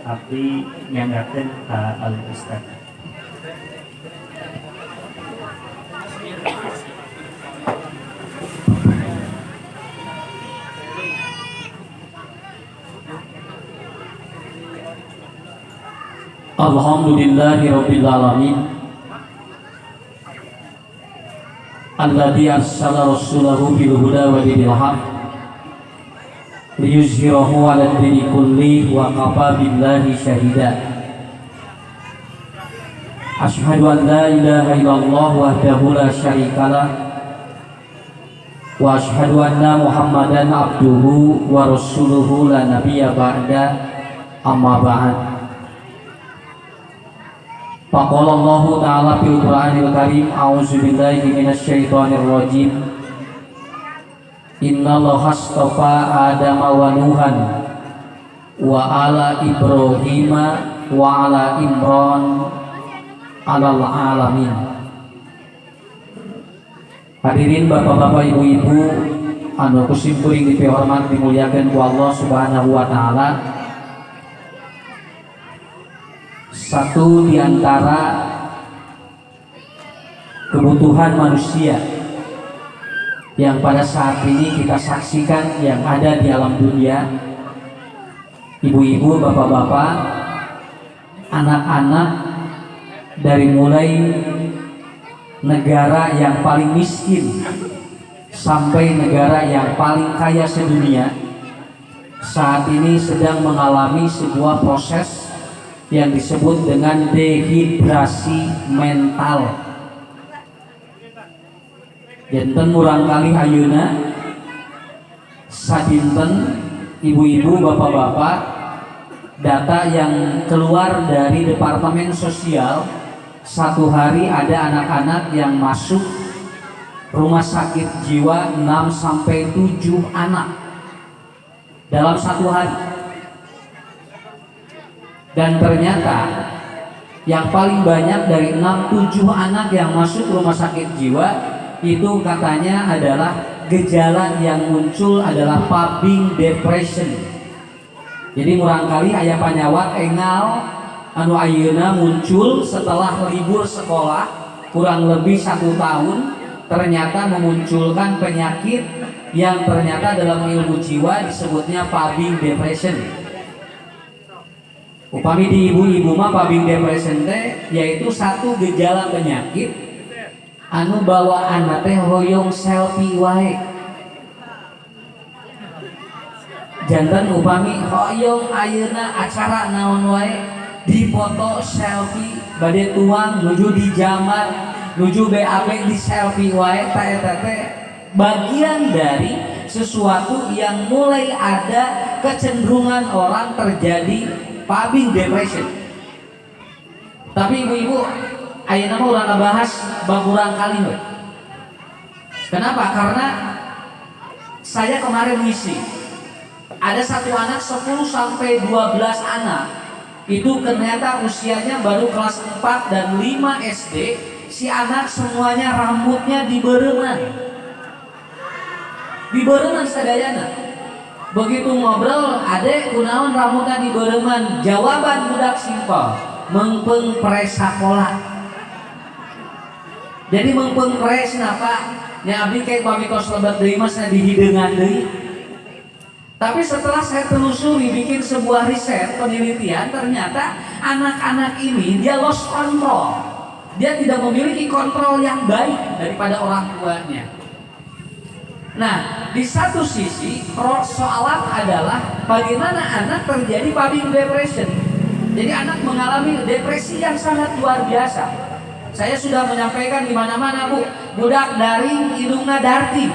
abdi nyanggakeun ka Al Ustaz. Alhamdulillahirabbil alamin alladzi arsala rasulahu bil huda wa dinil haq liyuzhirahu 'alad dini kulli wa kafa billahi syahida. Asyhadu an la ilaha illallah wahdahu la syarikalah wa asyhadu anna Muhammadan abduhu wa rasuluhu la nabiyya ba'da, amma ba'd. Faqala Allah Ta'ala fil Qur'anil Karim, a'udzu billahi minasyaitonir rajim. Innallaha astafa Adama wa Nuhan wa ala Ibrahima wa ala Imran alal alamin. Hadirin bapak-bapak, ibu-ibu anu kusimpuring dipihormat dimuliakeun ku Allah Subhanahu wa taala. Satu di antara kebutuhan manusia yang pada saat ini kita saksikan yang ada di alam dunia, ibu-ibu, bapak-bapak, anak-anak, dari mulai negara yang paling miskin sampai negara yang paling kaya sedunia, saat ini sedang mengalami sebuah proses yang disebut dengan dehidrasi mental. Janten murang kali ayeuna sadinten, ibu-ibu, bapak-bapak, data yang keluar dari Departemen Sosial, satu hari ada anak-anak yang masuk rumah sakit jiwa 6-7 anak dalam satu hari. Dan ternyata yang paling banyak dari 6-7 anak yang masuk rumah sakit jiwa itu katanya adalah gejala yang muncul adalah pubbing depression. Jadi murangkali aya panyawat engal anu ayeuna muncul setelah libur sekolah kurang lebih 1 tahun, ternyata memunculkan penyakit yang ternyata dalam ilmu jiwa disebutnya pubbing depression. Upami di ibu-ibu mah pubbing depression teh yaitu satu gejala penyakit anu bawaan teh hoyong selfie wae. Janten upami hoyong ayeuna acara naon wae dipoto selfie bade tuang nuju di jamar nuju BAB di selfie wae, eta teh bagian dari sesuatu yang mulai ada kecenderungan orang terjadi pubbing depression. Tapi ibu-ibu, ayeuna mah urang ngabahas baburang kali we. Kenapa? Karena saya kemarin ngisi ada satu anak 10-12 anak itu ternyata usianya baru kelas 4 dan 5 SD. Si anak semuanya rambutnya dibeureungan sadayana. Begitu ngobrol, adek kunaon rambutnya dibeureungan, jawaban budak simpel, mengpeung pres sakola. Jadi mengpeung pres napa? Nya abdi kayak pamikos lebat deui mas dihideungan deui. Tapi setelah saya telusuri bikin sebuah riset penelitian, ternyata anak-anak ini dia lost control. Dia tidak memiliki kontrol yang baik daripada orang tuanya. Nah, di satu sisi soalan adalah bagaimana anak terjadi pubbing depression. Jadi anak mengalami depresi yang sangat luar biasa. Saya sudah menyampaikan di mana-mana, Bu. Budak daring hidungna darting.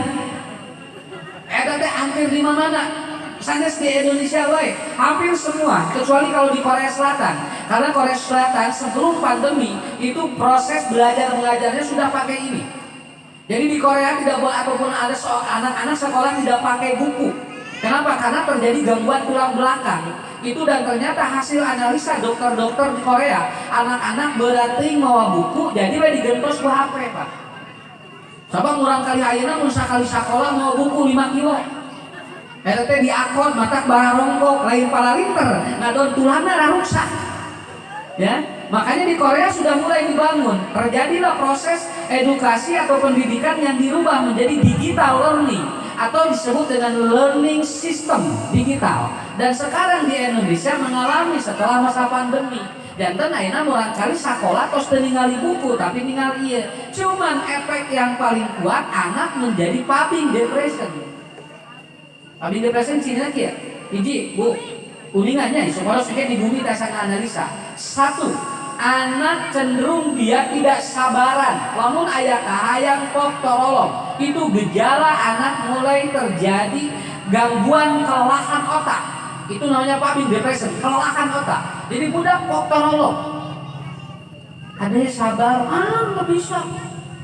Eta teh hampir di mana? Sanes di Indonesia wae, hampir semua, kecuali kalau di Korea Selatan. Karena Korea Selatan sebelum pandemi itu proses belajar mengajarnya sudah pakai ini. Jadi di Korea tidak boleh ataupun ada anak-anak sekolah tidak pakai buku. Kenapa? Karena terjadi gangguan tulang belakang. Itu dan ternyata hasil analisa dokter-dokter di Korea, anak-anak berarti mawa buku, jadi digentos ku HP, Pak. Sabang urang kali ayeuna mun sakali sakola mawa buku 5 kilo. Eta teh diakon matak bararongkok lain palalinter ngadon tulangna rusak. Ya, makanya di Korea sudah mulai dibangun. Terjadilah proses edukasi atau pendidikan yang dirubah menjadi digital learning atau disebut dengan learning system digital. Dan sekarang di Indonesia mengalami setelah masa pandemi. Janten ayeuna murang kali sakola tos teu ningali buku tapi ningali ieu. Cuman efek yang paling kuat anak menjadi puppy depression. Puppy depression cina kieu. Hiji, Bu. Kuningannya supaya sudah di bumi tasang analisa. Satu, anak cenderung dia tidak sabaran. Lamun aya kahayang pok torolong, itu gejala anak mulai terjadi gangguan kelelahan otak. Itu namanya puppy depression, kelelahan otak. Jadi budak pok torolong. Ada yang sabar, nggak bisa.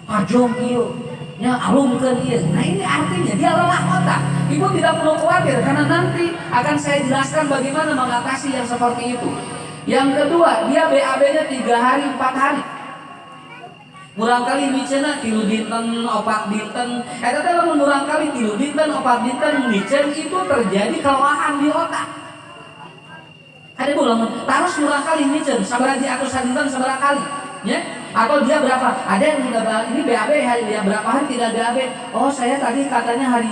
Kajong ieu, nya alungkeun ieu. Nah ini artinya dia lelah otak. Ibu tidak perlu khawatir karena nanti akan saya jelaskan bagaimana mengatasi yang seperti itu. Yang kedua, dia BAB-nya 3 hari 4 hari. Murang kali micena 3 dinten 4 dinten. Eta teh lamun murang kali 3 dinten 4 dinten micen itu terjadi kelelahan di otak. Ada lamun terus murang kali micen sabaraha atau sadinten sabaraha kali, ya? Atau dia berapa? Ada yang udah ini BAB hari dia berapa hari tidak BAB? Oh saya tadi katanya hari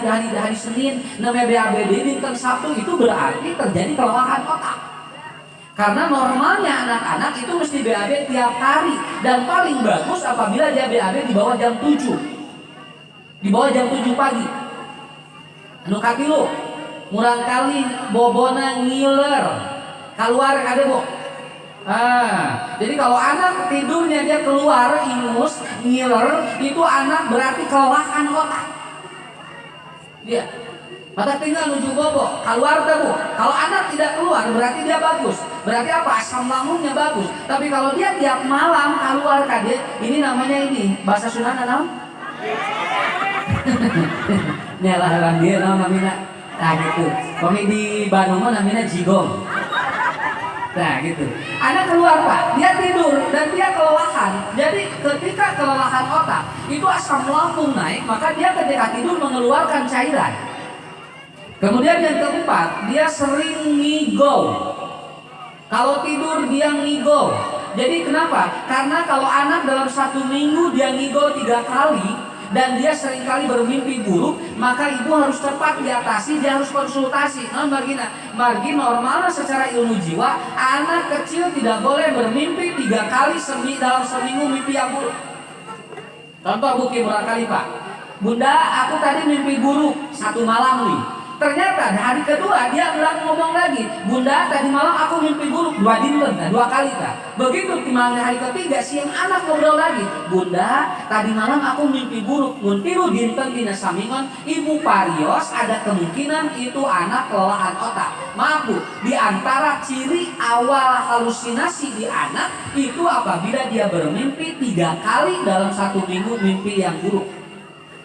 Senin namanya BAB di dinten Sabtu, itu berarti terjadi kelelahan otak. Karena normalnya anak-anak itu mesti BAB tiap hari dan paling bagus apabila dia BAB di bawah jam 7. Di bawah jam 7 pagi. Anu katilu, murang kali bobona ngiler. Keluar ada, Bu. Jadi kalau anak tidurnya dia keluar ingus, ngiler, itu anak berarti kelelahan otak. Dia mata tinggal menuju bobo, keluar dah, Bu. Kalau anak tidak keluar berarti dia bagus. Berarti apa? Asam lambungnya bagus. Tapi kalau dia tiap malam keluar kade, ini namanya ini bahasa Sunda naon? Nyalah dia naon namina. Nah gitu. Kami di Bandung namina jigong. Nah gitu. Anak keluar Pak, dia tidur dan dia kelelahan. Jadi ketika kelelahan otak, itu asam lambung naik, maka dia ketika tidur mengeluarkan cairan. Kemudian yang keempat, dia sering ngigau. Kalau tidur dia ngigau. Jadi kenapa? Karena kalau anak dalam 1 minggu dia ngigau 3 kali dan dia seringkali bermimpi buruk, maka ibu harus cepat diatasi, dia harus konsultasi. Margi normalnya secara ilmu jiwa, anak kecil tidak boleh bermimpi 3 kali dalam seminggu mimpi yang buruk. Contoh bukti berkali Pak, Bunda aku tadi mimpi buruk 1 malam nih. Ternyata hari kedua dia ulang ngomong lagi, Bunda tadi malam aku mimpi buruk 2 dinten, 2 kali Kak. Begitu timangnya hari ketiga siang anak ngobrol lagi, Bunda tadi malam aku mimpi buruk mun 3 dinten dina samingon, ibu parios ada kemungkinan itu anak kelelahan otak. Maaf Bu, di antara ciri awal halusinasi di anak itu apabila dia bermimpi 3 kali dalam 1 minggu mimpi yang buruk.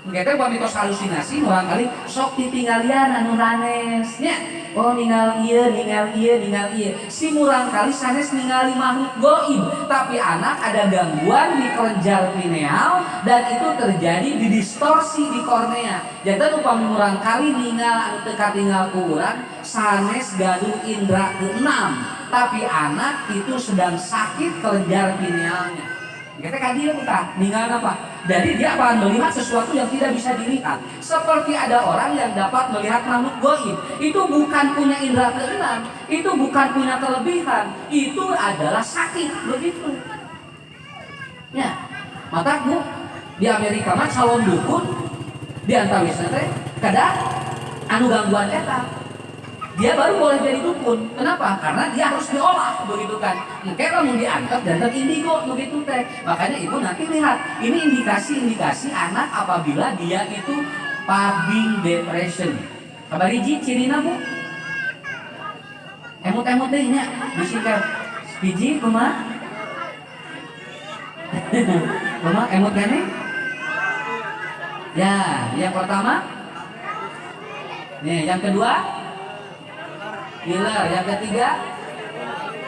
Kita pamitos halusinasi murang kali sok ditinggalian anu ranesnya. Oh ningali ieu. Si murang kali sanes ningali makhluk goib, tapi anak ada gangguan di kelenjar pineal dan itu terjadi di distorsi di kornea. Janten upami murang kali ningal anu teu katingal ku urang sanes gaduh indra ke-6, tapi anak itu sedang sakit kelenjar pinealnya. Kita kadir bukan, ningal apa? Jadi dia akan melihat sesuatu yang tidak bisa dilihat. Seperti ada orang yang dapat melihat makhluk goib. Itu bukan punya indera ke-6, itu bukan punya kelebihan, itu adalah sakit begitu. Ya, mata Bu di Amerika mah calon dukun di antawisna teh kada anu gangguan eta. Dia baru boleh jadi dukun. Kenapa? Karena dia harus diolah begitu kan. Mungkin kamu diangkat dan indigo begitu teh. Makanya ibu nanti lihat, ini indikasi anak apabila dia itu puppy depression. Kabar hiji cirina Bu? Emut-emut deh nya, bisikan. Hiji kumaha? Kumaha emut kene? Ya, yang pertama. Nih, yang kedua ngiler, yang ketiga,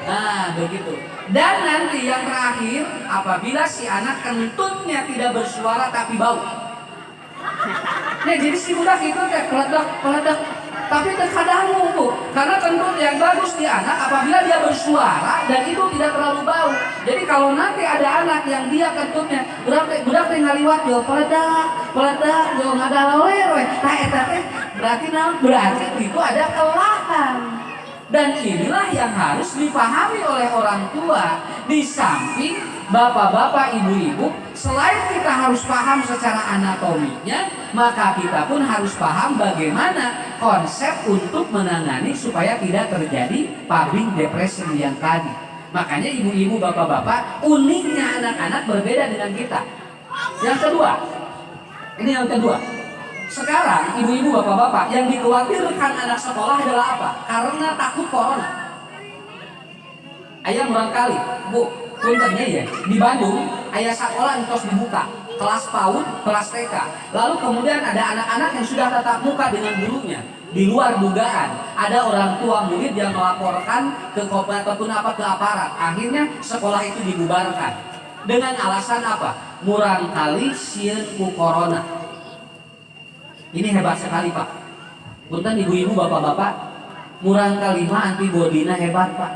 nah begitu. Dan nanti yang terakhir, apabila si anak kentutnya tidak bersuara tapi bau. Nah jadi si budak itu teh peledak. tapi terkadang Bu, karena tentu yang bagus di anak apabila dia bersuara dan itu tidak terlalu bau. Jadi kalau nanti ada anak yang dia kentutnya budak teh ngaliwat yo peledak yo ngagaloler we. Tah eta teh berarti itu ada kelelahan. Dan inilah yang harus dipahami oleh orang tua. Di samping bapak-bapak, ibu-ibu, selain kita harus paham secara anatominya, maka kita pun harus paham bagaimana konsep untuk menangani supaya tidak terjadi public depression yang tadi. Makanya ibu-ibu, bapak-bapak, uniknya anak-anak berbeda dengan kita. Yang kedua, ini yang kedua. Sekarang ibu-ibu, bapak-bapak, yang dikhawatirkan anak sekolah adalah apa? Karena takut corona. Ayah barangkali, Bu, puntennya ya, di Bandung ayah sekolah yang terus dibuka, kelas PAUD, kelas TK. Lalu kemudian ada anak-anak yang sudah tatap muka dengan gurunya. Di luar dugaan, ada orang tua murid yang melaporkan ke Kopda ataupun ke aparat. Akhirnya sekolah itu dibubarkan dengan alasan apa? Murang kali sieun ku corona. Ini hebat sekali Pak. Punten ibu-ibu, bapak-bapak, murang kali mah antibodinya hebat Pak.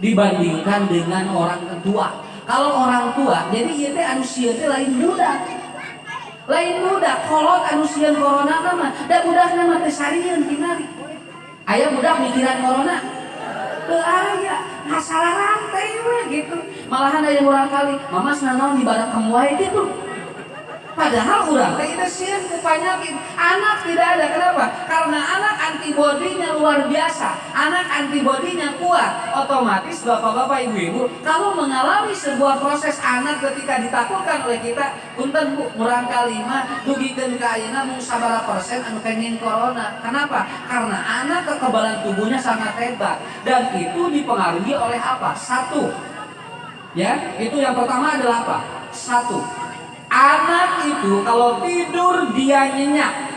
Dibandingkan dengan orang tua. Kalau orang tua, jadi ieu teh anu sieun teh lain budak. Lain budak, kolot anu sieun corona mah, da budakna mah teh sarieun tingali. Aya budak mikiran corona. Teu aya, masalah rantai we gitu. Malahan aya urang kali, mama nanaon di badak kamu wae gitu. Padahal urang teh itu sieun ku panyakit. Anak tidak ada, kenapa? Karena anak antibodinya luar biasa. Anak antibodinya kuat. Otomatis bapak-bapak, ibu-ibu, kalau mengalami sebuah proses anak ketika ditakutkan oleh kita, punten Bu, murang kalima dugikeun ka ayeuna mung sabaraha persen anu kenging corona. Kenapa? Karena anak kekebalan tubuhnya sangat hebat dan itu dipengaruhi oleh apa? Satu. Ya, itu yang pertama adalah apa? Satu. Anak itu kalau tidur dia nyenyak.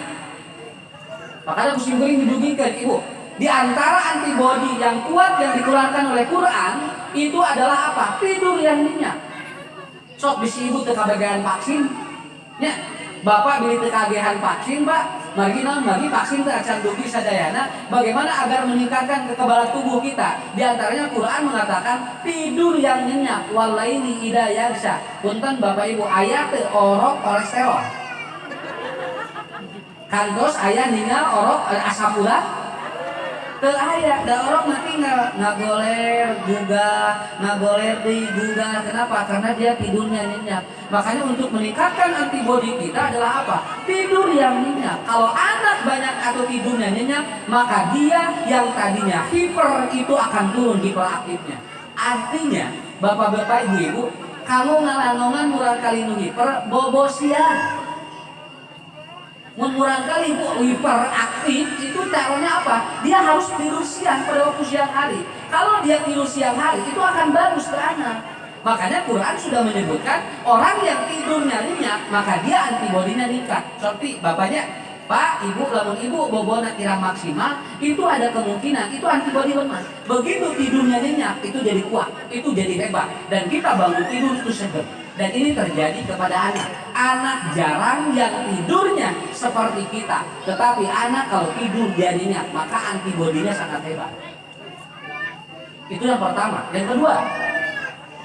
Makanya musim kering didugingkan ibu. Di antara antibodi yang kuat yang dikeluarkan oleh Quran itu adalah apa? Tidur yang nyenyak. Sok bisi ibu tekabagian vaksin. Ya, bapak beli tekabagian vaksin, Pak. Margi vaksin teh acan dugi sadayana. Bagaimana agar meningkatkan kekebalan tubuh kita? Di antaranya Quran mengatakan tidur yang nyenyak, walaini idza yaghsha. Punten Bapak Ibu, aya teu orok kolesterol. Kantos aya ninggal orok asam urat. Teu aya, da orok mah tinggal ngagoler deui juga. Kenapa? Karena dia tidurnya nyenyak. Makanya untuk meningkatkan antibodi kita adalah apa? Tidur yang nyenyak. Kalau anak banyak atau tidurnya nyenyak, maka dia yang tadinya hiper itu akan turun hiperaktifnya. Artinya, bapak-bapak, ibu-ibu, kalau ngalanongan murang kali nu hiper, bobosian. Murang kali Bu hiperaktif itu caranya apa? Dia harus tidur siang pada waktu siang hari. Kalau dia tidur siang hari itu akan bagus ke anak. Makanya Quran sudah menyebutkan orang yang tidurnya nyenyak maka dia antibodinya meningkat. Seperti bapaknya, Pak, Ibu, lamun Ibu bobona kirang maksimal, itu ada kemungkinan itu antibodi lemah. Begitu tidurnya nyenyak itu jadi kuat, itu jadi hebat dan kita bangun tidur itu seger. Dan ini terjadi kepada anak. Anak jarang yang tidurnya seperti kita. Tetapi anak kalau tidur dia nyenyak, maka antibodinya sangat hebat. Itu yang pertama. Yang kedua.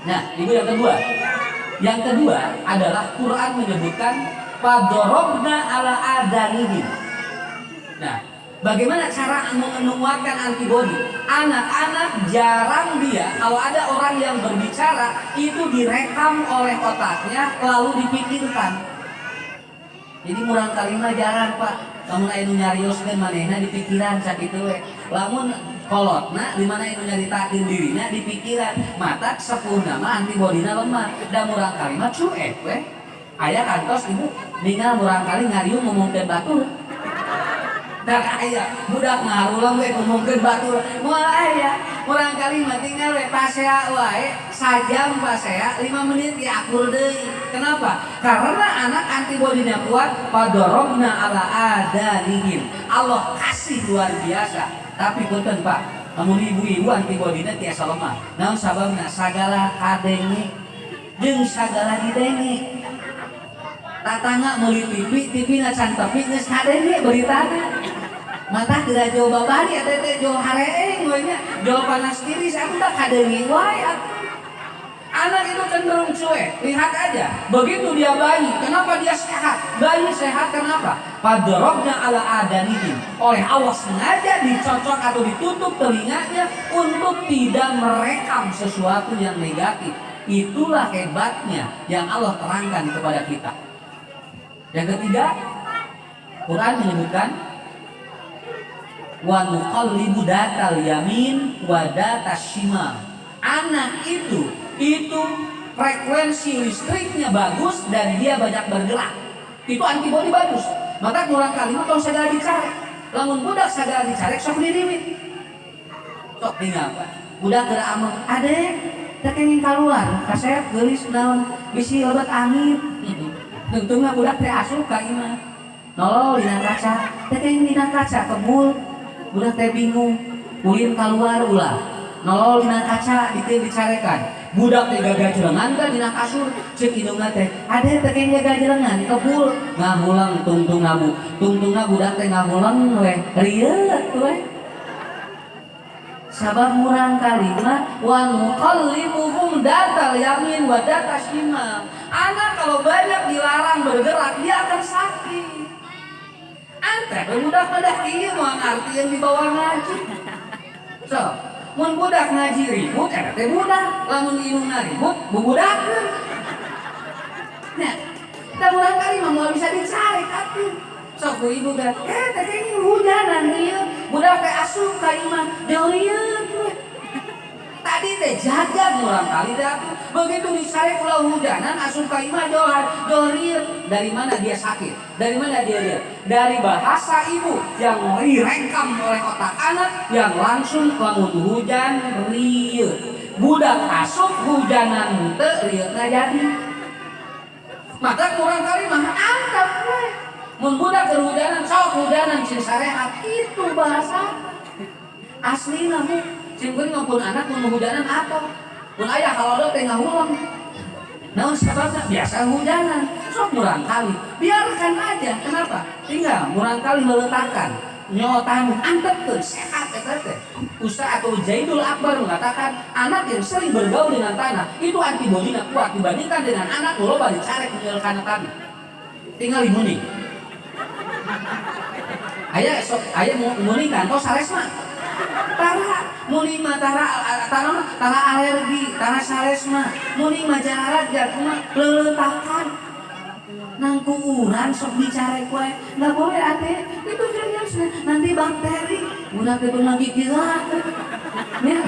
Nah, ibu yang kedua. Yang kedua adalah Quran menyebutkan fadorobna ala adanihim. Nah, bagaimana cara menguatkan antibodi? Anak-anak jarang dia, kalau ada orang yang berbicara, itu direkam oleh otaknya, lalu dipikirkan. Jadi murang kalima jarang Pak. Lamun anu nyarioskeun manehna di pikiran sakitu we. Lamun kolotna di mana anu nyaritakeun dirina di pikiran. Mata sepuhna mah antibodina lemah. Da murang kalima cuek we. Aya kantos ibu ningal murang kali ngariung ngomongkeun batur. Dan aya budak ngarulang we ngomongkeun batur. Moal aya urang kali mah tinggal we pasea wae sajam pasea 5 menit ya akur deui. Kenapa? Karena anak antibodinya kuat, padorobna ala adanihim. Allah kasih luar biasa. Tapi punten Pak, namun ibu-ibu antibodinya tiasa lemah. Naon sababna? Sagala kadenge jeung sagala didenge. Tatangga meuli TV na can tepi geus kadenge beritana. mata geura jauh babari eta teh jauh hareeng we nya jauh panas tiris aku tak kadeungi wae atuh. Anak itu cenderung cuek. Lihat aja, begitu dia bayi, kenapa dia sehat? Bayi sehat kenapa? Padorobnya ala adanihim. Oleh Allah sengaja dicocok atau ditutup telinganya untuk tidak merekam sesuatu yang negatif. Itulah hebatnya yang Allah terangkan kepada kita. Yang ketiga, Quran menyebutkan wa nuqallibu datal yamin wa datas shimal. Anak itu frekuensi listriknya bagus dan dia banyak bergerak. Itu antibodi bagus. Maka kurang kalimat kalau segala dicari. Lamun budak segala dicari sok diriwit. Sok tinggal Pak. Budak geura amel, "Adek, teu kenging keluar, kasep geulis naon, bisi lobat angin." Tungtungna budak teh asup ka imah. Nolol dina kaca, teu kenging dina kaca kebul. Budak teh bingung, ulin keluar ulah. Nolol dina kaca dicarekan. Budak teh gagajelengan kan dina kasur ceuk indungna teh ade teh kenging gagajelengan kebul ngahulang tungtungna budak teh ngahulang we rieuh we sabab murang kali mah wa nuqallibuhum datal yamin wa datas shimal. Anak kalau banyak dilarang bergerak dia akan sakit. Antep budak-budak ieu mah artieun dibawa ngaji. So mun budak ngaji ribut, eta teh budak. Lamun indungna ribut, bubudakeun. Nah, da urang kali mah moal bisa dicari atuh. Sok ku ibu teh, teh kenging hujanan ieu. Budak teh asup ka imah, deulieuh we. Tadi teh jaga urang kali teh atuh. Begitu dicari ulah hujanan asup ka imah deulieuh. Dari mana dia sakit? Dari mana dia lihat? Dari bahasa ibu yang direkam oleh otak anak yang langsung lamun hujan rieuh. Budak asup hujanan teu rieuhna jadi. Maka kurang kali mah antep we. Mun budak kehujanan sok hujanan cing sarehat itu bahasa aslina mah. Cing kuring maupun anak mun hujanan atau mun aya kalodok teh ngahulang. Naon sebabna biasa hujanan sok murang kali biarkan aja. Kenapa? Tinggal murang kali meletakkan nyotan antepkeun sehat eta teh. Ustaz atau Zaidul Akbar mengatakan anak yang sering bergaul dengan tanah itu antibodinya kuat dibandingkan dengan anak nu loba dicarek menyeulkan tanah. Tinggal imuning. Aya imuning kantos salesna. Tara muning mah tara alergi, tara salesna. Muning mah jararat kumaha leuletakan. Nangku urang sok dicarek wae. Enggak boleh ate. Itu serius nanti bakteri. Udah kebeul lagi gila. Ya.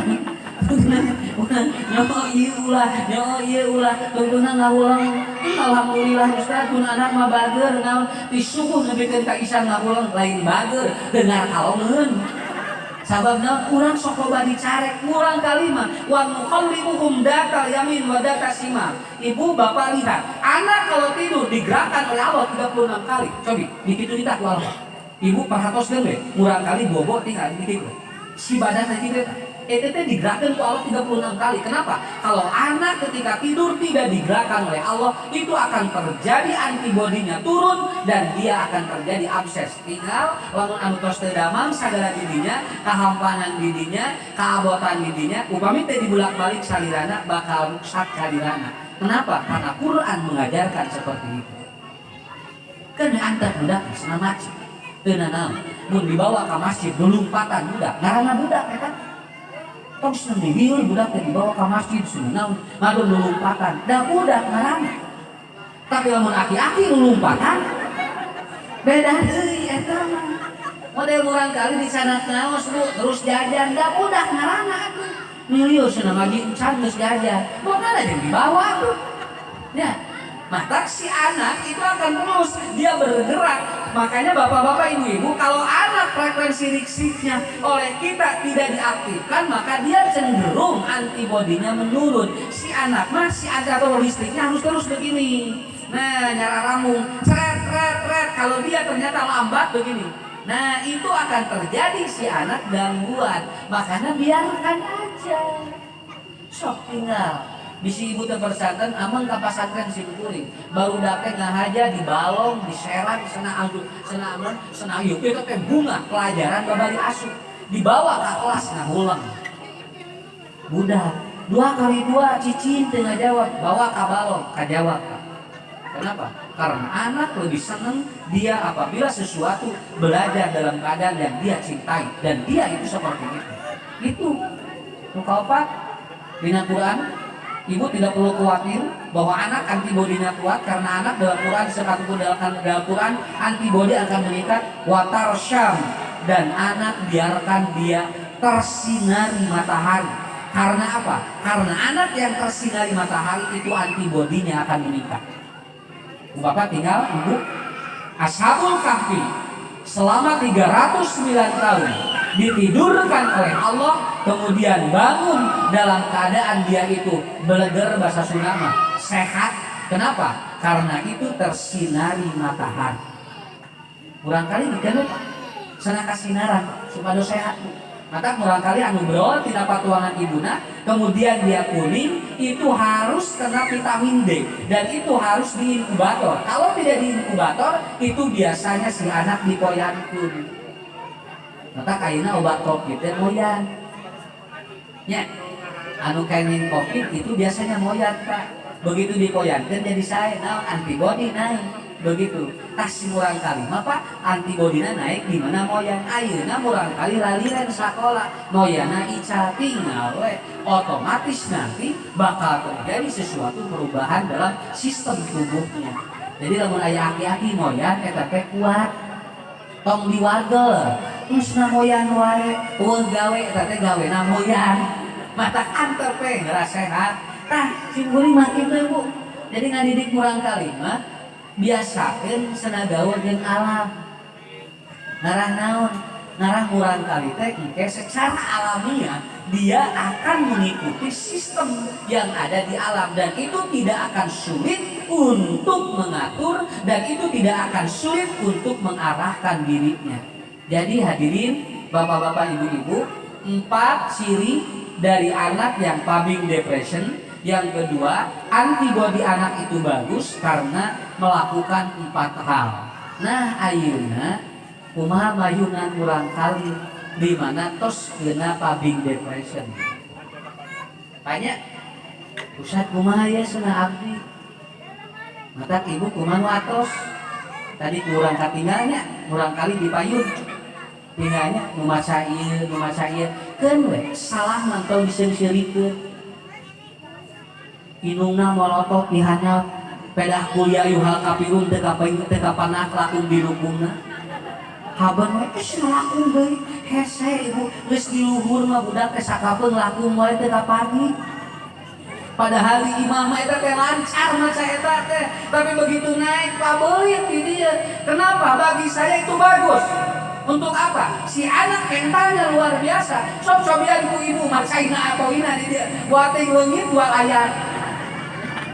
Nyo ieu ulah. Tungtuna ngahulang. Alhamdulillah Ustaz mun anak mah bager naon disuguh nebikeun ka Isan ngahulang lain bager dengar kalongeun. Sababna urang sok loba dicarek urang kalimah wa nuqallibuhum datal yamin wa datas shimal. Ibu bapak lihat anak kalau tidur digerakkan oleh Allah 36 kali. Cobi dikitu ditak ku Allah. Ibu perhatoskeun we urang kali bobo tinggal dikitu. Si badan teh kitu eta teh digerakkan ku Allah 36 kali. Kenapa? Kalau anak ketika tidur tidak digerakkan oleh Allah itu akan terjadi antibodinya turun dan dia akan terjadi abses. Tinggal lamun anu tos teu damang sagala didinya, kahampanan didinya, kaabotan didinya, upami teh dibulak-balik salirana bakal rusak salirana. Kenapa? Karena Quran mengajarkan seperti itu. Kan antep budak sana macet. Teu naon, mun dibawa ka masjid lulumpatan budak, ngaranna budak eta. Tos nangil budak teh dibawa ka masjid sunnah ngadu lulumpatan. Da budak ngaranna. Tapi lamun aki-aki lulumpatan beda deui eta mah. Model urang kali di sana naos Bu, terus jajan da budak ngaranna atuh. Milius cenah ngaji encan geus jajan. Pokona jeung dibawa tuh. Ya. Maka si anak itu akan terus dia bergerak. Makanya bapak-bapak ibu-ibu kalau anak frekuensi listriknya oleh kita tidak diaktifkan maka dia cenderung antibodinya menurun. Si anak masih ada atau listriknya harus terus begini. Nah nyara rambung cret kalau dia ternyata lambat begini. Nah itu akan terjadi si anak gangguan. Makanya biarkan aja. Sok tinggal Bisi ibu teu persanten ameng ka pasantren si kuring. Baru dake ngahaja di balong, di serang, sana adu, sana aman, sana ieu teh bunga pelajaran babari asup. Dibawa ke kelas ngahulang. Budak 2 kali 2 cicing teu ngajawab, bawa ka balong, kajawab. Kenapa? Karena anak lebih senang dia apabila sesuatu belajar dalam keadaan yang dia cintai dan dia itu seperti itu. Itu. Muka opat dina Quran. Ibu tidak perlu khawatir bahwa anak antibodinya kuat karena anak dalam Quran sekatupun dalam Quran antibodi akan meningkat watar syam dan anak biarkan dia tersinari matahari. Karena apa? Karena anak yang tersinari matahari itu antibodinya akan meningkat. Bapak tinggal ibu Ashabul Kahfi selama 309 tahun ditidurkan oleh Allah, kemudian bangun dalam keadaan dia itu beleger bahasa Sunda sehat. Kenapa? Karena itu tersinari matahari. Kurang kali dikenal sana kasinaran supaya sehat. Maka kurang kali anu brol tidak patuangan ibuna, kemudian dia kuning, itu harus kena vitamin D dan itu harus di inkubator. Kalau tidak di inkubator, itu biasanya si anak dipoyankeun. Maka kayaknya obat COVID dan moyan. Ya, anu kainin COVID itu biasanya moyan Pak. Begitu dipoyankan jadi saya, antibody naik. Begitu. Tas murang kali, apa? Antibodinya naik di mana moyan. Ayeuna murang kali laliran sekolah. Moyana ica tinggal we. Otomatis nanti bakal terjadi sesuatu perubahan dalam sistem tubuhnya. Jadi lamun aya aki-aki moyan eta teh kuat. Tong diwagel. Terus namoyan wae, gawe teh gawe namoyan. Mata antar pe ngerasehat. Tah, simkuring makin teh Bu. Jadi ngadidik murang kali mah biasakeun cenah gaul jeung alam. Ngarah naon? Ngarah murang kali teh engke secara alamiah dia akan mengikuti sistem yang ada di alam dan itu tidak akan sulit untuk mengatur dan itu tidak akan sulit untuk mengarahkan dirinya. Jadi hadirin bapak-bapak ibu-ibu, 4 ciri dari anak yang pubbing depression. Yang kedua, antibodi anak itu bagus karena melakukan 4 hal. Nah ayeuna kumaha mayungan urang kali di mana tos kena pubbing depression. Tanya, Ustaz kumaha ya cenah abdi? Mata ibu kumaha atos? Tadi kurang katinggalnya, kurang kali dipayun. Tinggalnya nu maca ieu, keun we salah mantau diseung-seurikeun. Inungna molotot dihandap pedah kuliah yuhal kapirun teu kapanah lakum di rukungna. Haban we geus lakum deui, hese ibu geus di luhur mah budak teh sakapeung lakum wae teu kapani. Padahal di imam eta teh lancar maca eta teh, tapi begitu naik pabeuyeuh di dieu. Kenapa? Bagi saya itu bagus. Untuk apa? Si anak mentalnya luar biasa. Sob-sobian ku ibu macaina atau ina di dia. Buating leungit 2 ayat.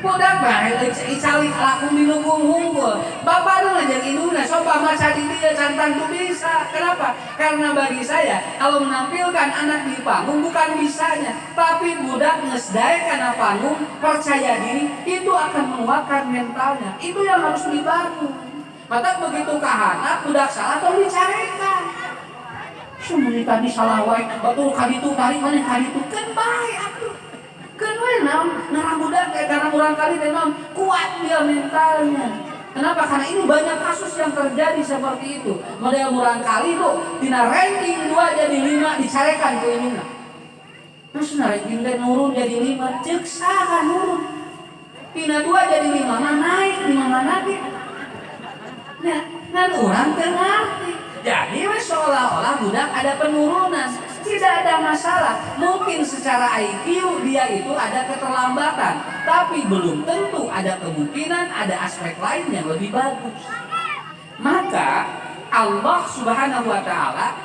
Budak bae icalik lakum di lukung hungkul. Bapak nu ngajak induna coba maca di dia cantan tu bisa. Kenapa? Karena bagi saya kalau menampilkan anak di panggung bukan bisanya, tapi budak geus daek kana panggung, percaya diri, itu akan menguatkan mentalnya. Itu yang harus dibangun. Maka begitu kahana budak salah atau dicarekan. Sumuli tadi salah wae, betul kaditu tarik maneh kaditu keun bae atuh. Keun we naon ngarang budak karena urang kali teh naon kuat dia mentalnya. Kenapa? Karena ini banyak kasus yang terjadi seperti itu. Model urang kali tuh tina ranking 2 jadi 5 dicarekan ku induna. Terus ranking teh nurun jadi 5, ceuk saha nurun. Tina 2 jadi 5 mah naik 5 mana ge. Nah, kan orang ngerti. Jadi seolah-olah budak ada penurunan. Tidak ada masalah. Mungkin secara IQ dia itu ada keterlambatan, tapi belum tentu ada kemungkinan ada aspek lain yang lebih bagus. Maka Allah Subhanahu wa taala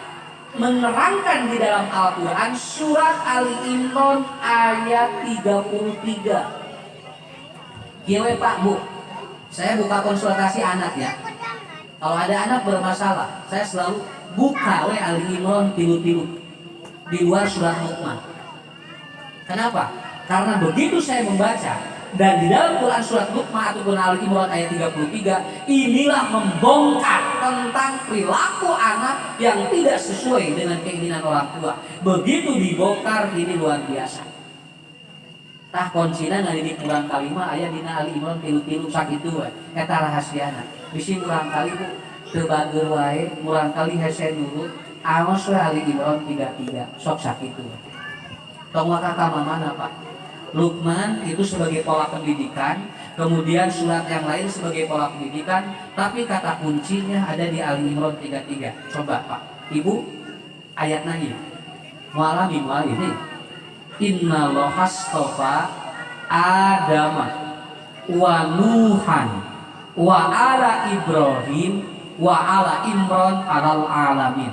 menerangkan di dalam Al-Qur'an surat Ali Imran ayat 33. Gimana Pak Bu? Saya buka konsultasi anak ya. Kalau ada anak bermasalah, saya selalu buka Ali Imran tilu-tilu di luar surat Luqman. Kenapa? Karena begitu saya membaca dan di dalam Quran surat Luqman ataupun Ali Imran ayat 33, inilah membongkar tentang perilaku anak yang tidak sesuai dengan keinginan orang tua. Begitu dibongkar, ini luar biasa. Tah kuncina nggak di Quran kalimah ayat dina Ali Imran tilu-tilu sakitu we. Eta rahasiana. Bisi murang kali bu teu bageur wae, murang kali hese nurut. Awas we Ali Imran 33 sok sakitu. Tong waka ka mana Pak? Luqman itu sebagai pola pendidikan, kemudian surat yang lain sebagai pola pendidikan, tapi kata kuncinya ada di Ali Imran 33. Coba Pak, Ibu ayatnya ini. Mualami ini. Inna lohastofa Adama wa Nuhan wa ala Ibrahim wa ala Imran alal alamin.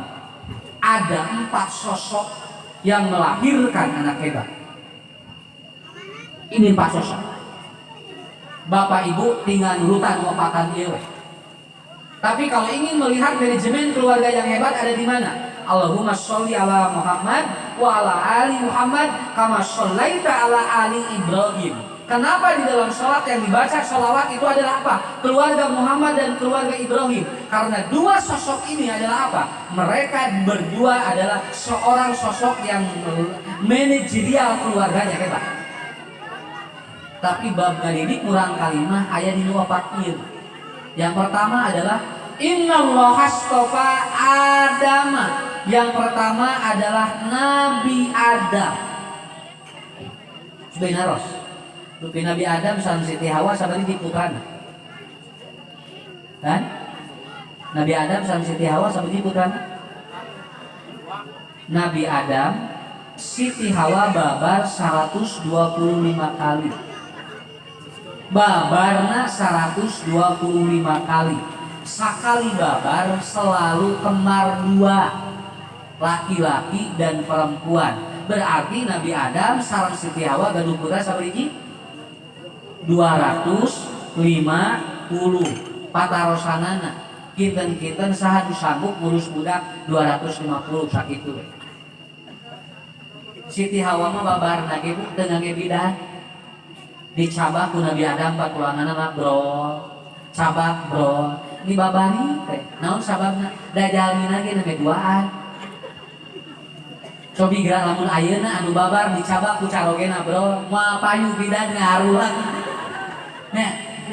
Ada 4 sosok yang melahirkan anak hebat. Ini 4 sosok. Bapak Ibu tinggal nurutan wapatan dia. Tapi kalau ingin melihat manajemen keluarga yang hebat ada di mana? Allahumma sholli ala Muhammad wa ala ali Muhammad kama shollaita ala ali Ibrahim. Kenapa di dalam sholat yang dibaca sholawat itu adalah apa? Keluarga Muhammad dan keluarga Ibrahim. Karena 2 sosok ini adalah apa? Mereka berdua adalah seorang sosok yang manajerial keluarganya hebat. Tapi bab ngadidik kurang kalimah aya di 4 ieu. Yang pertama adalah innallaha astafa Adama. Yang pertama adalah Nabi Adam. Sebenarnya Rupi Nabi Adam sama Siti Hawa sabari di putrana. Kan? Nabi Adam sama Siti Hawa sabari di putrana. Nabi Adam Siti Hawa babar 125 kali. Babarna 125 kali. Sakali babar selalu kembar 2, laki-laki dan perempuan. Berarti Nabi Adam sareng Siti Hawa gaduh putra sabariji 250. Patarosanana kinten-kinten saha nu sanggup ngurus budak 250 sakitu. Siti Hawa mah babarna ge bu teu ngangge bidan. Dicabak ku Nabi Adam patulanganna mah brol. Cabak brol. Ini babari teh. Naon sababna? Dajalmina ge neme duaan. Cobi gerak lamun ayeuna anu babar dicabak ku carogena bro. Moal payu bidan ngarulang. Nah,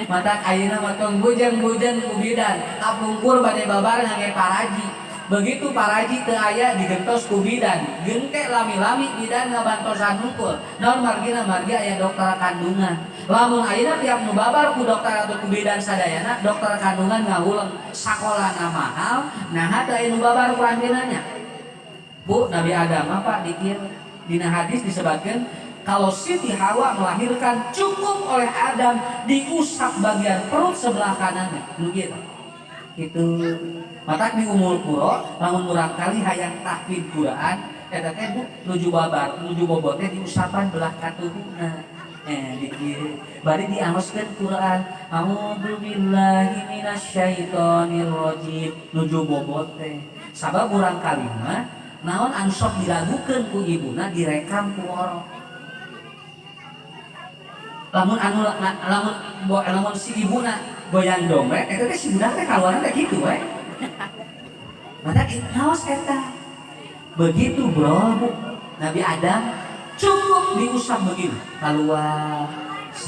matak ayeuna mah tong bujang-bujang ku bidan. Kapungkur bade babar ngangge paraji. Begitu paraji teu aya digentos ku bidan. Gengke lami-lami bidan ngabantosan hungkul. Naon margina margi aya dokter kandungan. Lamun ayeuna tiap nu babar ku dokter atau ku bidan sadayana, dokter kandungan ngahuleng sakolana mahal, nah ada anu babar ku anjeunanya. Bu, Nabi Adam apa dikir dina hadis disebutkan kalau Siti Hawa melahirkan cukup oleh Adam diusap bagian perut sebelah kanannya. Nu kieu. Itu matak di umul puro lamun murang kali hayang tahfidz Quran eta teh bu nuju babar nuju bobotnya diusapan belah katuhuna. Dikir bari diangoskeun Quran a'udzu billahi minasyaitonir rajim nuju bobot teh sabab urang kalimah naon anu sok diragukeun ku ibuna direkam ku orang. Lamun si ibuna goyang dongret eta teh si budak teh kaluaran teh kitu we. Mata naos eta. Begitu bro, Nabi Adam cukup diusap begini keluar 250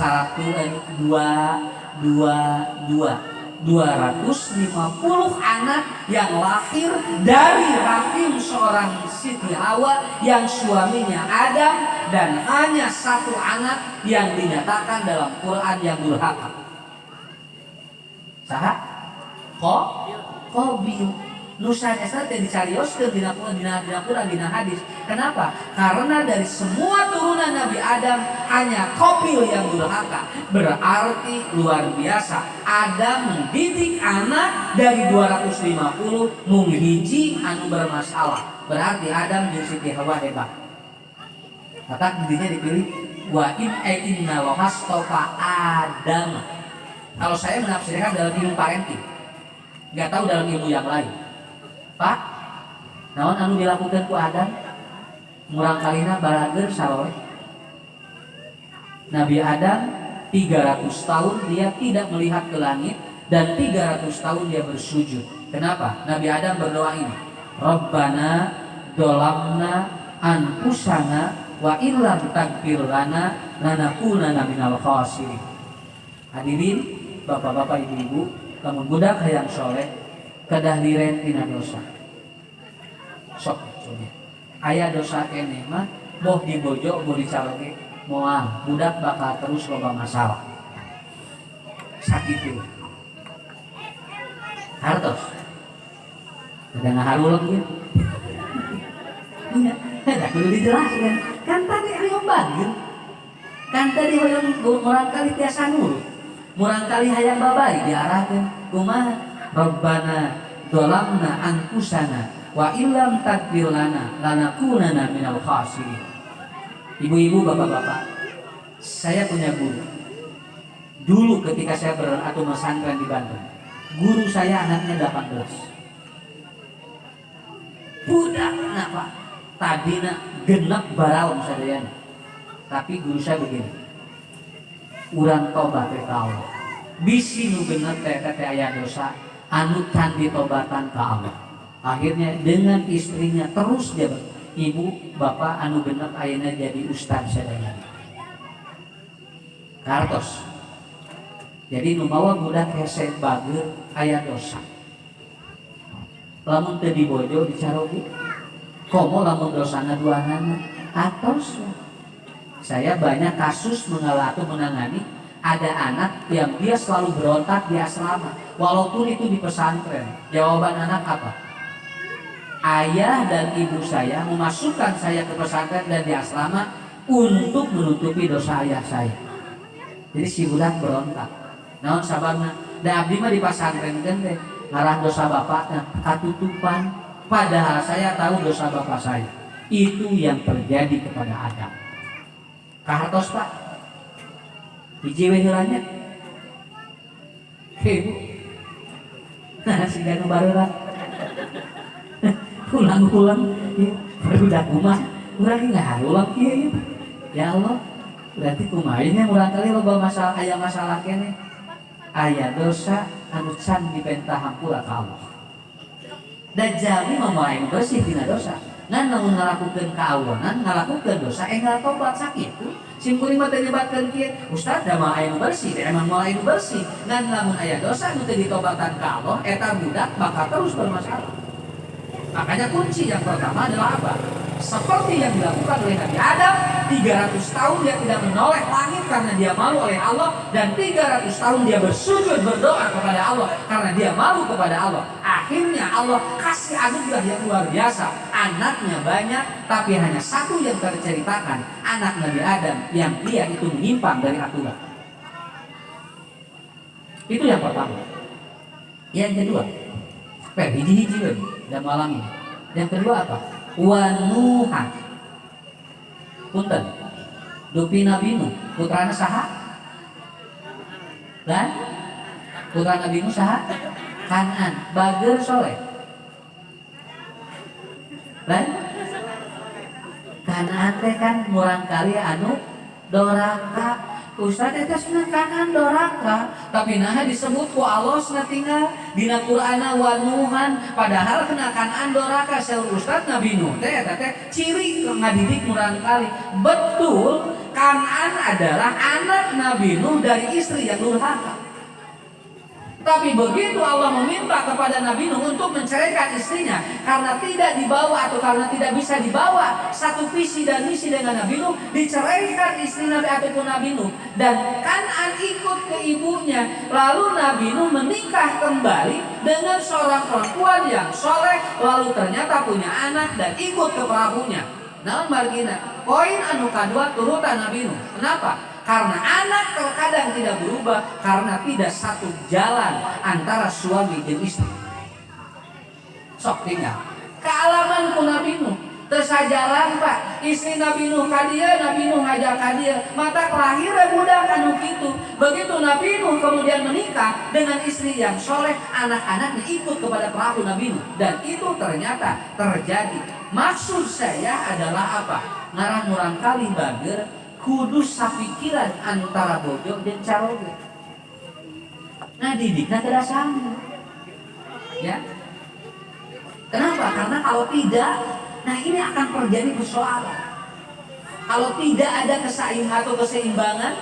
anak yang lahir dari rahim seorang Siti Hawa yang suaminya Adam dan hanya 1 anak yang dinyatakan dalam Quran yang durhaka. Saha? Qabil. Nusanya teh dicarioskeun dina Quran dina hadis. Kenapa? Karena dari semua turunan Nabi Adam hanya Qabil yang durhaka. Berarti luar biasa. Adam mendidik anak dari 250 mung hiji anu bermasalah. Berarti Adam jeung Siti Hawa hebat. Maka didinya dipilih wa inna wahastofa Adam. Kalau saya menafsirkan dalam ilmu parenting, nggak tahu dalam ilmu yang lain. Pak, naon anu dilakukan ku Adam? Murang kalina balageun saleh. Nabi Adam 300 tahun dia tidak melihat ke langit dan 300 tahun dia bersujud. Kenapa? Nabi Adam berdoa ini, Rabbana dolamna anfusana wa illam taghfir lana lanakunanna minal khasirin. Hadirin bapak-bapak ibu-ibu, lamun budak hayang soleh kedah liren tina dosa. Sok coba. Aya dosa keneh mah boh dibojo boh dicaloge moal budak bakal terus loba masalah. Sakit itu. Hartos. Ada ngaharulang gitu. Iya, tidak perlu dijelaskan. Kan tadi hayang bagir. Kan tadi hayang murang kali tiasa nurut. Murang kali hayang babari diarahkan. Kumaha? Rabbana dolamna anfusana wa illam taghfir lana lanakunanna minal khasirin. Ibu-ibu, bapak-bapak, saya punya guru. Dulu ketika saya atau pesantren di Bandung, guru saya anaknya 18. Budak kenapa? Tadina genep baraon sadayana. Tapi guru saya begini. Urang tobat ka Allah. Bisi nu genep teh aya dosa anu can ditobatan ka Allah. Akhirnya dengan istrinya terus dia ibu bapak anu genep ayeuna jadi ustaz sadayana. Kartos. Jadi nu mawa budak hese bager aya dosa. Lamun teu dibojo dicarogi. Komo lamun dosana duanana atos. Saya banyak kasus menangani ada anak yang dia selalu berontak di asrama walaupun itu di pesantren. Jawaban anak apa? Ayah dan ibu saya memasukkan saya ke pesantren dan di asrama untuk menutupi dosa ayah saya. Jadi si budak berontak. Naon sababna? Da abdi mah di pesantren teh ngarah dosa bapaknya katutupan, padahal saya tahu dosa bapak saya. Itu yang terjadi kepada Adam. Kahartos Pak, hiji we heulanya. Ibu, nah si ganu barulah. Pulang-pulang, barudak kumah, urang ngaharulang kieu. Ya Allah, berarti kumaha urang kali loba masalah aya masalah keneh. Aya dosa anu can dipentah hampura ka Allah. Da jami mamae bersih tina dosa. Ngan namun ngalakukeun kaawonan, ngalakukeun dosa enggal tobat sakitu. Simkuring mah teu nyebatkeun kieu, Ustaz da mah aya nu bersih, da emang moal anu bersih. Ngan lamun aya dosa nu teu ditobatan ka Allah, eta budak bakal terus bermasalah. Makanya kunci yang pertama adalah apa? Seperti yang dilakukan oleh Nabi Adam, 300 tahun dia tidak menoleh langit karena dia malu oleh Allah, dan 300 tahun dia bersujud berdoa kepada Allah karena dia malu kepada Allah. Akhirnya Allah kasih anugerah yang luar biasa. Anaknya banyak, tapi hanya satu yang terceritakan, anak Nabi Adam yang dia itu menyimpang dari aturan. Itu yang pertama. Yang kedua, hiji-hiji dan malam ini. Yang kedua apa? Wanuha. Punten. Dupi Nabi Nuh, putrana saha? Dan putra Nabi Nuh saha? Kanan, bager soleh. Dan Kanan teh kan murang kali anu doraka. Ustaz eta cenah Kanan doraka, tapi nah disebut ku Allah cenah tinggal dina Qur'ana wa Nuhan, padahal kena Kanan doraka. Saur Ustaz Nabi Nuh teh eta teh ciri ngadidik murang kali. Betul, Kanan adalah anak Nabi Nuh dari istri yang durhaka. Tapi begitu Allah meminta kepada Nabi Nuh untuk menceraikan istrinya karena tidak dibawa atau karena tidak bisa dibawa satu visi dan misi dengan Nabi Nuh, diceraikan istri Nabi ataupun Nabi Nuh, dan Kanan ikut ke ibunya. Lalu Nabi Nuh menikah kembali dengan seorang perempuan yang soleh, lalu ternyata punya anak dan ikut ke perahunya. Namun margina poin anu kadua turutan Nabi Nuh. Kenapa? Karena anak terkadang tidak berubah karena tidak satu jalan antara suami dan istri. Sok tinggal kealaman ku Nabi Nuh tersajalan Pak, istri Nabi Nuh kadia, Nabi Nuh ngajak kadia, mata kelahiran budak anu kitu. Begitu Nabi Nuh kemudian menikah dengan istri yang soleh, anak-anaknya ikut kepada perahu Nabi Nuh, dan itu ternyata terjadi. Maksud saya adalah apa? Ngarang murang kali bager kudu sapikiran antara bojo dan caroge. Nah didiknya tidak sama. Ya. Kenapa? Karena kalau tidak, nah ini akan terjadi persoalan. Kalau tidak ada keseimbangan,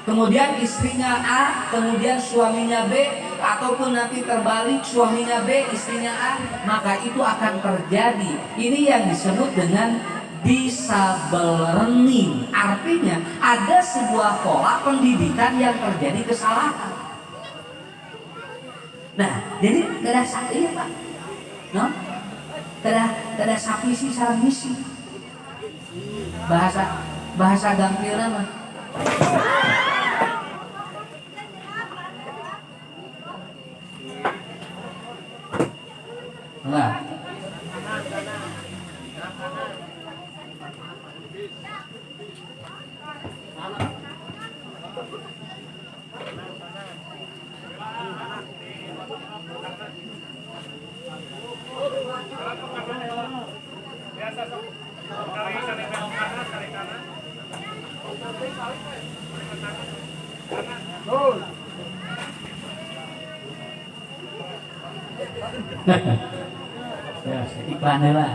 kemudian istrinya A, kemudian suaminya B, ataupun nanti terbalik suaminya B, istrinya A, maka itu akan terjadi. Ini yang disebut dengan disable learning. Artinya ada sebuah pola pendidikan yang terjadi kesalahan. Nah, jadi tidak sakit Pak, no? Tidak sapisi salah misi. Bahasa gampilnya mah. Enggak. Ya, iklannya lah.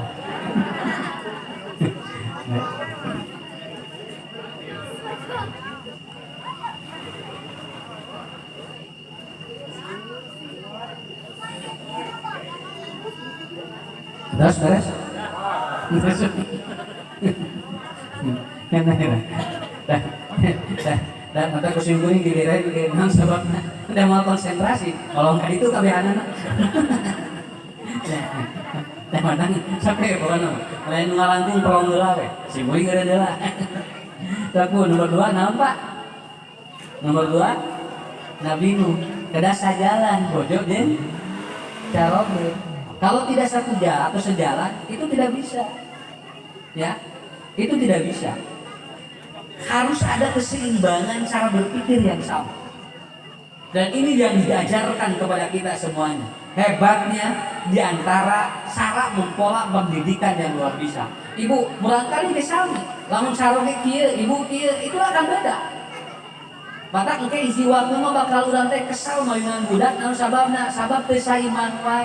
Beres, beres. Dan mata kusimpuling giliran giliran sebabnya udah mau konsentrasi. Kalau nggak itu kabehanan. Teh mana sampai pokoknya lain ngalangkung pelong heula we. Simpuling geura deula. Saku nomor 2 naon Pak? Nomor 2 Nabi Nuh kedah sajalan bojo jeung caroge. Kalau tidak satu jalan atau sejalan itu tidak bisa. Ya. Itu tidak bisa. Harus ada keseimbangan cara berpikir yang sama. Dan ini yang diajarkan kepada kita semuanya. Hebatnya diantara cara mempola pendidikan yang luar biasa. Ibu barangkali misalnya lamun caroge kieu, ibu kieu, itu akan beda. Maka engke isi waktu mah bakal urang teh kesal mainan budak naon sababna? Sabab teu saiman wae.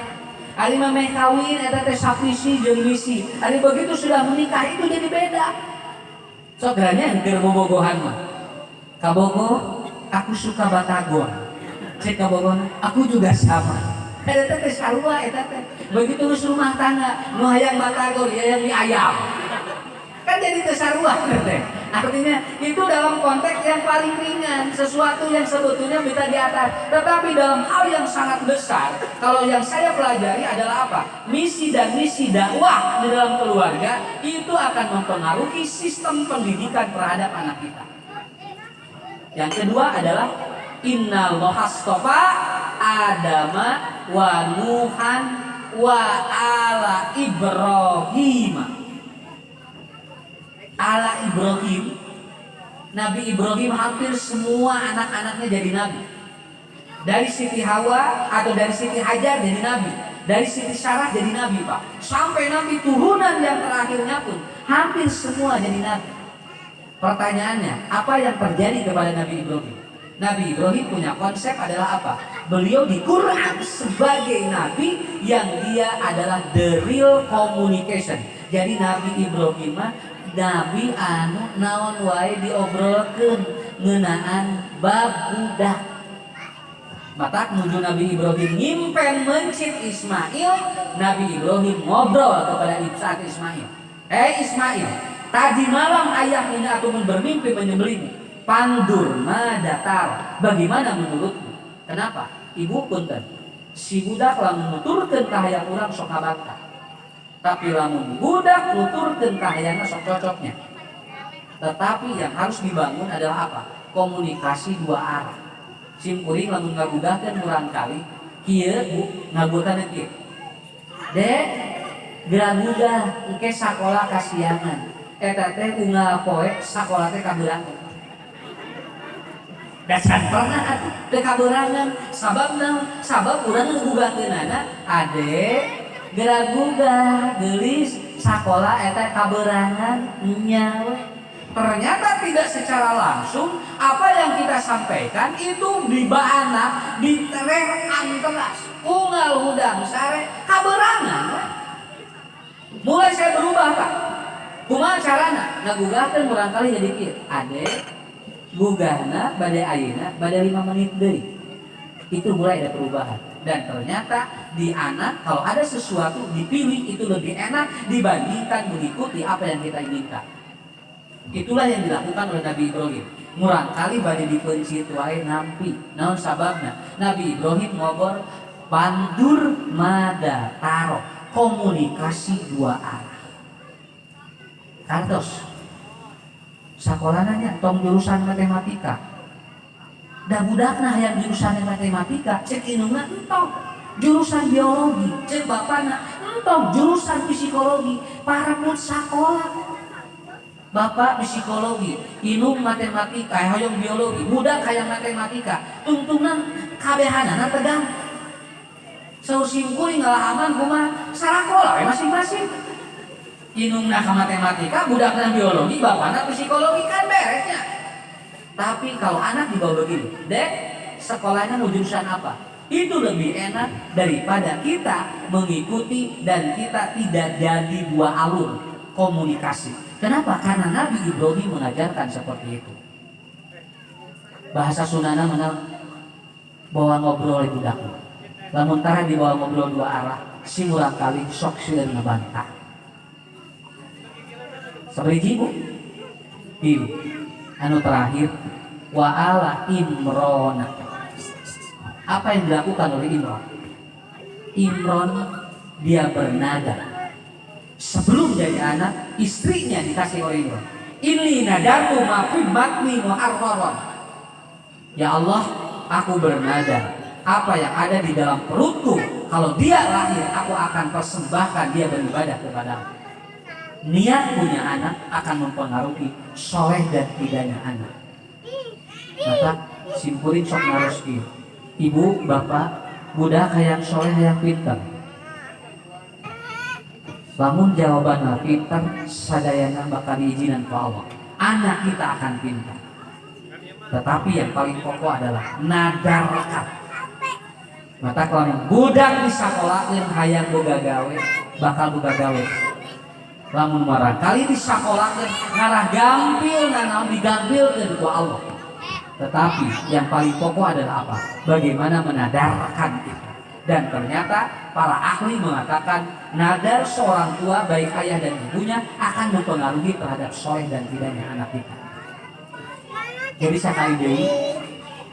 Ari mah meh kawin eta teh sapisi jeung misi. Ari begitu sudah menikah itu jadi beda. Sok geranya keur bobogohan mah. Kabogoh, aku suka Batagor. Cek kabogoh, aku juga sama. Eta teh sarua eta teh. Begitu geus rumah tangga, nu hayang Batagor, hayang mie ayam. Kan jadi kesarua teh. Artinya itu dalam konteks yang paling ringan, sesuatu yang sebetulnya bisa di atas. Tetapi dalam hal yang sangat besar, kalau yang saya pelajari adalah apa? Misi dan misi dakwah di dalam keluarga itu akan mempengaruhi sistem pendidikan terhadap anak kita. Yang kedua adalah innallaha astafa Adama wa Nuhan wa ala Ibrahim. Ala Ibrahim, Nabi Ibrahim hampir semua anak-anaknya jadi nabi. Dari Siti Hawa atau dari Siti Hajar jadi nabi, dari Siti Sarah jadi nabi Pak. Sampai nabi turunan yang terakhirnya pun hampir semua jadi nabi. Pertanyaannya, apa yang terjadi kepada Nabi Ibrahim? Nabi Ibrahim punya konsep adalah apa? Beliau di Quran sebagai nabi yang dia adalah the real communication. Jadi Nabi Ibrahim Nabi anu naon wae diobrolkeun ngeunaan bab budak. Mata menuju Nabi Ibrahim nyimpen mencit Ismail, Nabi Ibrahim ngobrol kepada Ishak Ismail. Ismail, tadi malam ayah ini aku bermimpi menyembelihmu. Pandur madatar, bagaimana menurutmu? Kenapa? Ibu punten, si budak lamun nuturkeun ka hayang urang sok ngabantah. Tapi lamun budak nuturkeun ka hayangna sok cocoknya. Tetapi yang harus dibangun adalah apa? Komunikasi dua arah. Simkuring lamun ngagugahkeun urang kali, kieu Bu ngagutana kieu. Dek, geragudah engke sakola kasiangan. Eta teh unggal poe sakola teh kaberangan. Dasar pernah atuh teu kaberangan. Sabab urang ngagugahkeunana ade geraguga gelis sakola eta kaberangan nya we. Ternyata tidak secara langsung apa yang kita sampaikan itu dibaanak, diterekan keras, unggal hudang sare kaberangan. Mulai saya berubah Pak. Kumaha carana? Ngagugahkeun urang kali jadi kieu. Ade gugahna bade ayeuna bade 5 menit deui. Itu mulai ada perubahan. Dan ternyata di anak kalau ada sesuatu dipilih itu lebih enak dibandingkan mengikuti apa yang kita inginkan. Itulah yang dilakukan oleh Nabi Ibrahim. Murang kali bade dipencit wae nampi. Naon sababna? Nabi Ibrahim ngobor bandur mada taro, komunikasi dua arah. Kartos sakolananya tong jurusan matematika. Da budakna hayang jurusan matematika, cek indungna entong jurusan biologi, cek bapana entong jurusan psikologi. Parapun sakola bapak psikologi, inung matematika, hayang biologi, budak hayang matematika, tungtungan kabehanana tegang. Saur simkuring ngalahaman kumaha sarakola masing-masing. Inungna ka matematika, budakna biologi, bapakna psikologi kan beresnya. Tapi kalau anak dibawa begini, Dek, sekolahnya mau jurusan apa? Itu lebih enak daripada kita mengikuti dan kita tidak jadi dua alur komunikasi. Kenapa? Karena Nabi Ibrahim mengajarkan seperti itu. Bahasa Sunana menang bawa ngobrol di budak. Lamun tara dibawa ngobrol dua arah, si murang kali sok sieun ngabantah. Seperti ibu, ibu. Anu terakhir, wa'ala Imron. Apa yang dilakukan oleh Imron? Imron dia bernada. Sebelum jadi anak, istrinya dikasih oleh Imron. Ini nadartu mafi batni muharraran. Ya Allah, aku bernada. Apa yang ada di dalam perutku, kalau dia lahir, aku akan persembahkan dia beribadah kepadamu. Niat punya anak akan mempengaruhi soleh dan tidaknya anak. Maka simpurin sok naruski. Ibu, bapak, budak hayang soleh hayang pintar. Lamun jawabannya pintar, sadayana bakal diizinan ke Allah. Anak kita akan pintar. Tetapi yang paling pokok adalah nadarkan. Maka kalau budak di sekolah yang hayang boga gawe, bakal boga gawe. Lamun marah kali di sekolah ngarah gampil nanaon digampilkeun ku Allah. Tetapi yang paling pokok adalah apa? Bagaimana menadarkan itu. Dan ternyata para ahli mengatakan nadar seorang tua baik ayah dan ibunya akan mempengaruhi terhadap soleh dan tidaknya anak kita. Jadi sekali deui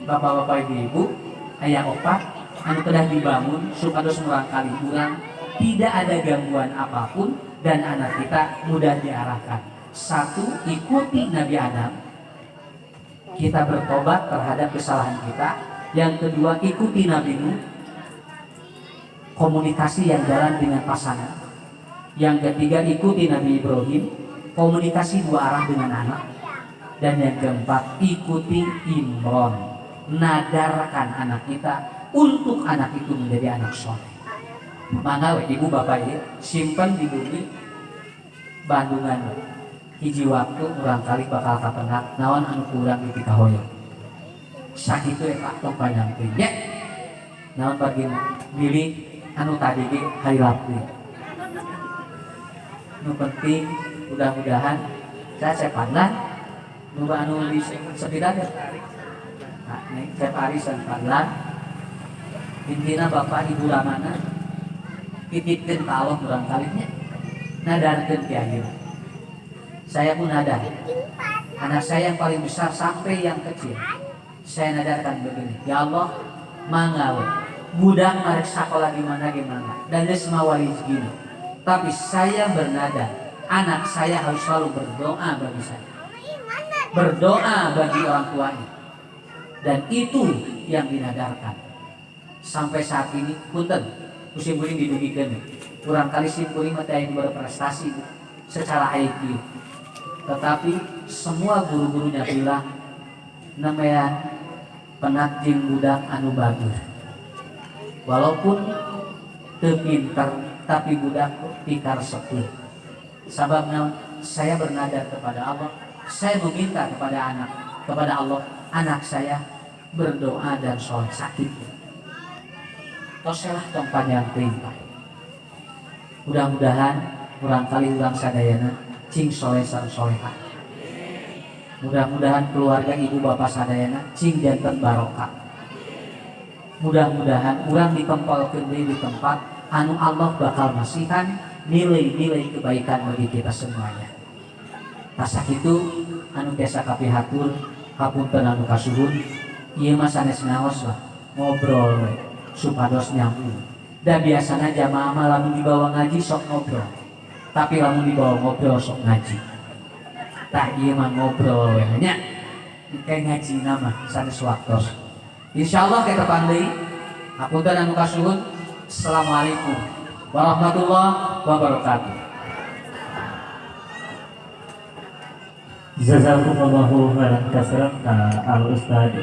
bapak-bapak ibu-ibu ayah opat anu kedah dibangun supados murang kali kurang tidak ada gangguan apapun dan anak kita mudah diarahkan. Satu, ikuti Nabi Adam. Kita bertobat terhadap kesalahan kita. Yang kedua, ikuti Nabi Nuh. Komunikasi yang jalan dengan pasangan. Yang ketiga, ikuti Nabi Ibrahim. Komunikasi dua arah dengan anak. Dan yang keempat, ikuti Imron. Nadarkan anak kita untuk anak itu menjadi anak soleh. Mangga ibu bapak ya simpen di bumi Bandungan hiji waktu urang kali bakal kapendak naon anu kurang di kahoyong sakitu eta tong panyangkeun ya naon bagi milih anu tadi ge hari lapri nu penting mudah-mudahan saya cepanlah nu anu di sepeda teh nah nek separisan padlan intina bapak ibu lamana titipkeun ka Allah urang kalinya nadarkeun ti ayeuna. Saya pun nadar. Anak saya yang paling besar sampai yang kecil. Saya nadarkan begini. Ya Allah, mangga we. Budak marek sakola di mana gimana dan geus mawali rezekina. Tapi saya bernadar, anak saya harus selalu berdoa bagi saya. Berdoa bagi orang tuanya. Dan itu yang dinadarkan. Sampai saat ini punten musim kuring didugikan kurang kali sim kuring mah yang berprestasi secara IQ tetapi semua guru-gurunya bilang namanya penak jeung budak anu bagus walaupun teu pinter tapi budak pikar sepuh sababna saya bernadar kepada Allah Saya meminta kepada Allah, anak saya berdoa dan sholat sakit. Toselah tong panjang perintah. Mudah-mudahan kurang kali urang sadayana cing soleh sareng solehah. Mudah-mudahan keluarga ibu bapak sadayana cing janten barokah. Mudah-mudahan urang ditempelkeun deui di tempat anu Allah bakal masihan nilai-nilai kebaikan bagi kita semuanya. Tasak itu anu biasa kapihatur kapunten anu kasuhun ieu mah sanes naos lah ngobrol we supados nyambung. Da biasana jamaah mah lamun dibawa ngaji sok ngobrol. Tapi lamun dibawa ngobrol sok ngaji. Tah ieu mah ngobrol we nya. Kayak ngaji nama sanes waktos. Insyaallah kita pandai. Hapunten anu kasuhun. Assalamualaikum warahmatullahi wabarakatuh. Jazakumullahu khairan katsiran Al Ustaz